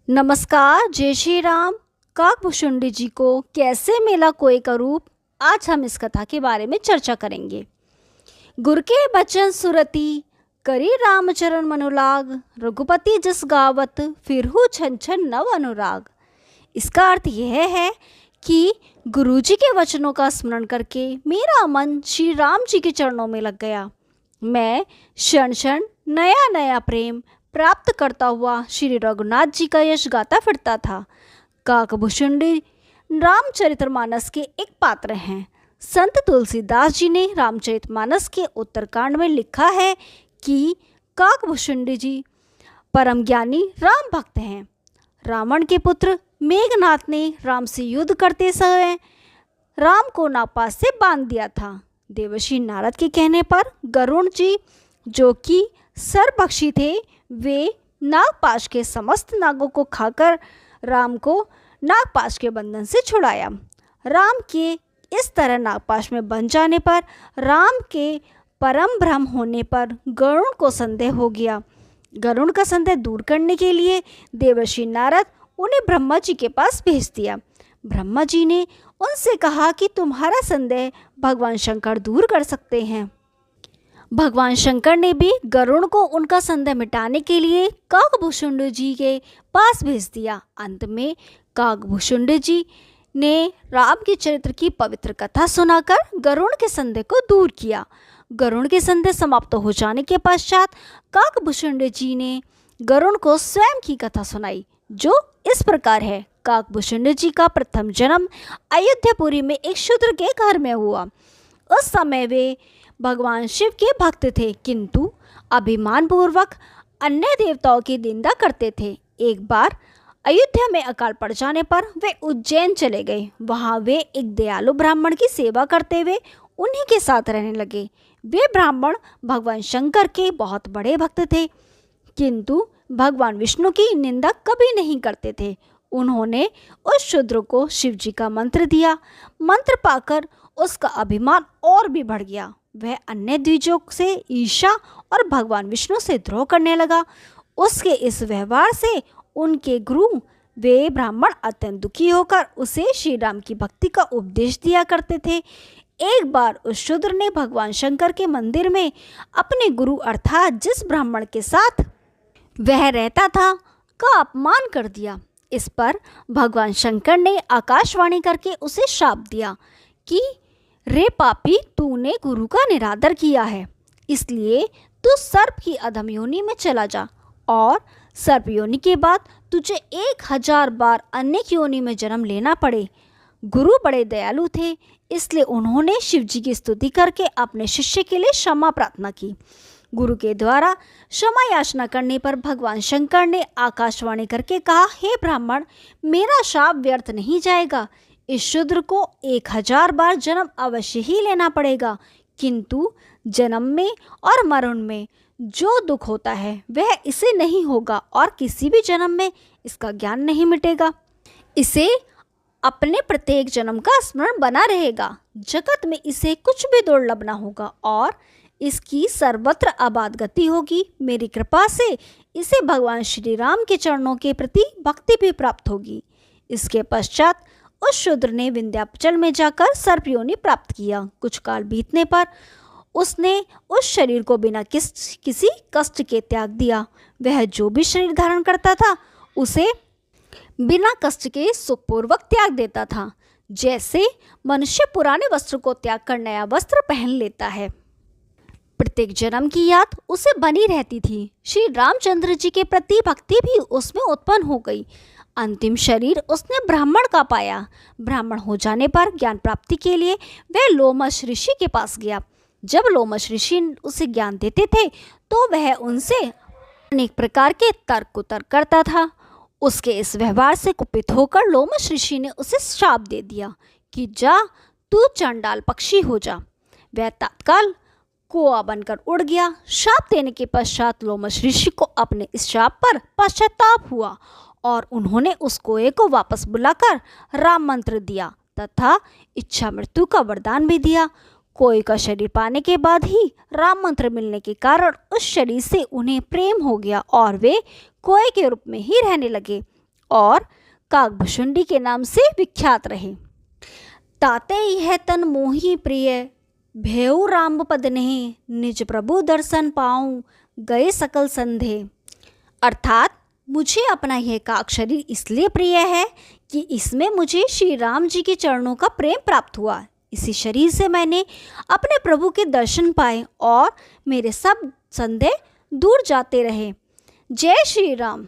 नमस्कार, जय श्री राम। काकभूषुंडी जी को कैसे मिला कोई का रूप, आज हम इस कथा के बारे में चर्चा करेंगे। गुर के बचन सुरती, करी रामचरण मनुलाग, रघुपति जस गावत, फिरहु छन छन नव अनुराग। इसका अर्थ यह है कि गुरुजी के वचनों का स्मरण करके मेरा मन श्री राम जी के चरणों में लग गया। मैं क्षण क्षण नया नया प्रेम प्राप्त करता हुआ श्री रघुनाथ जी का यश गाता फिरता था। काकभूषुंडी रामचरितमानस के एक पात्र हैं। संत तुलसीदास जी ने रामचरितमानस के उत्तरकांड में लिखा है कि काकभूषुंडी जी परम ज्ञानी राम भक्त हैं। रावण के पुत्र मेघनाथ ने राम से युद्ध करते समय राम को नागपाश से बांध दिया था। देवर्षि नारद के कहने पर गरुड़ जी, जो कि सर्वभक्षी थे, वे नागपाश के समस्त नागों को खाकर राम को नागपाश के बंधन से छुड़ाया। राम के इस तरह नागपाश में बंध जाने पर राम के परम भ्रम होने पर गरुड़ को संदेह हो गया। गरुड़ का संदेह दूर करने के लिए देवर्षि नारद उन्हें ब्रह्मा जी के पास भेज दिया। ब्रह्मा जी ने उनसे कहा कि तुम्हारा संदेह भगवान शंकर दूर कर सकते हैं। भगवान शंकर ने भी गरुड़ को उनका संदेह मिटाने के लिए काकभूषुंडी जी के पास भेज दिया। अंत में काकभूषुंडी जी ने राम के चरित्र की पवित्र कथा सुनाकर गरुड़ के संदेह को दूर किया। गरुड़ के संदेह समाप्त हो जाने के पश्चात काकभूषुंडी जी ने गरुड़ को स्वयं की कथा सुनाई, जो इस प्रकार है। काकभूषुंडी जी का प्रथम जन्म अयोध्यापुरी में एक शूद्र के घर में हुआ। उस समय वे भगवान शिव के भक्त थे, किंतु अभिमान पूर्वक अन्य देवताओं की निंदा करते थे। एक बार अयोध्या में अकाल पड़ जाने पर वे उज्जैन चले गए। वहां वे एक दयालु ब्राह्मण की सेवा करते हुए उन्हीं के साथ रहने लगे। वे ब्राह्मण भगवान शंकर के बहुत बड़े भक्त थे, किंतु भगवान विष्णु की निंदा कभी नहीं करते थे। उन्होंने उस शूद्र को शिव जी का मंत्र दिया। मंत्र पाकर उसका अभिमान और भी बढ़ गया। वह अन्य द्विजों से ईर्ष्या और भगवान विष्णु से द्रोह करने लगा। उसके इस व्यवहार से उनके गुरु वे ब्राह्मण अत्यंत दुखी होकर उसे श्री राम की भक्ति का उपदेश दिया करते थे। एक बार उस शूद्र ने भगवान शंकर के मंदिर में अपने गुरु अर्थात जिस ब्राह्मण के साथ वह रहता था का अपमान कर दिया। इस पर भगवान शंकर ने आकाशवाणी करके उसे श्राप दिया कि रे पापी, तूने गुरु का निरादर किया है, इसलिए तू सर्प की अधम योनि में चला जा और सर्प योनि के बाद तुझे 1000 बार अन्य योनि में जन्म लेना पड़े। गुरु बड़े दयालु थे, इसलिए उन्होंने शिव जी की स्तुति करके अपने शिष्य के लिए क्षमा प्रार्थना की। गुरु के द्वारा क्षमा याचना करने पर भगवान शंकर ने आकाशवाणी करके कहा, हे ब्राह्मण, मेरा शाप व्यर्थ नहीं जाएगा। इस शूद्र को 1000 बार जन्म अवश्य ही लेना पड़ेगा, किंतु जन्म में और मरण में जो दुख होता है वह इसे नहीं होगा और किसी भी जन्म में इसका ज्ञान नहीं मिटेगा। इसे अपने प्रत्येक जन्म का स्मरण बना रहेगा। जगत में इसे कुछ भी दुर्लभ न होगा और इसकी सर्वत्र आबाद गति होगी। मेरी कृपा से इसे भगवान श्री राम के चरणों के प्रति भक्ति भी प्राप्त होगी। इसके पश्चात उस शूद्र ने विंध्याचल में जाकर सर्प योनि प्राप्त किया। कुछ काल बीतने पर उसने उस शरीर को बिना किसी कष्ट के त्याग दिया। वह जो भी शरीर धारण करता था उसे बिना कष्ट के सुखपूर्वक त्याग देता था, जैसे मनुष्य पुराने वस्त्र को त्याग कर नया वस्त्र पहन लेता है। प्रत्येक जन्म की याद उसे बनी रहती थी। श्री रामचंद्र जी के प्रति भक्ति भी उसमें उत्पन्न हो गई। अंतिम शरीर उसने ब्राह्मण का पाया। ब्राह्मण हो जाने पर ज्ञान प्राप्ति के लिए वह लोमश ऋषि के पास गया। जब लोमश ऋषि उसे ज्ञान देते थे तो वह उनसे अनेक प्रकार के तर्क कुतर्क करता था। उसके इस व्यवहार से कुपित होकर लोमश ऋषि ने उसे श्राप दे दिया कि जा, तू चंडाल पक्षी हो जा। वह तत्काल कौआ बनकर उड़ गया। श्राप देने के पश्चात लोमश ऋषि को अपने इस श्राप पर पश्चाताप हुआ और उन्होंने उस कौए को वापस बुलाकर राम मंत्र दिया तथा इच्छा मृत्यु का वरदान भी दिया। कौए का शरीर पाने के बाद ही राम मंत्र मिलने के कारण उस शरीर से उन्हें प्रेम हो गया और वे कौए के रूप में ही रहने लगे। और काकभुशुंडी के नाम से विख्यात रहे। ताते यह तन मोही प्रिय, भेऊ राम पद नेह, निज प्रभु दर्शन पाऊं, गए सकल संदेह। अर्थात मुझे अपना यह काक शरीर इसलिए प्रिय है कि इसमें मुझे श्री राम जी के चरणों का प्रेम प्राप्त हुआ। इसी शरीर से मैंने अपने प्रभु के दर्शन पाए और मेरे सब संदेह दूर जाते रहे। जय श्री राम।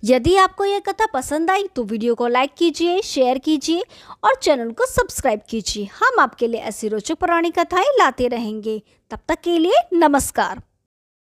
यदि आपको यह कथा पसंद आई तो वीडियो को लाइक कीजिए, शेयर कीजिए और चैनल को सब्सक्राइब कीजिए। हम आपके लिए ऐसी रोचक पौराणिक कथाएं लाते रहेंगे। तब तक के लिए नमस्कार।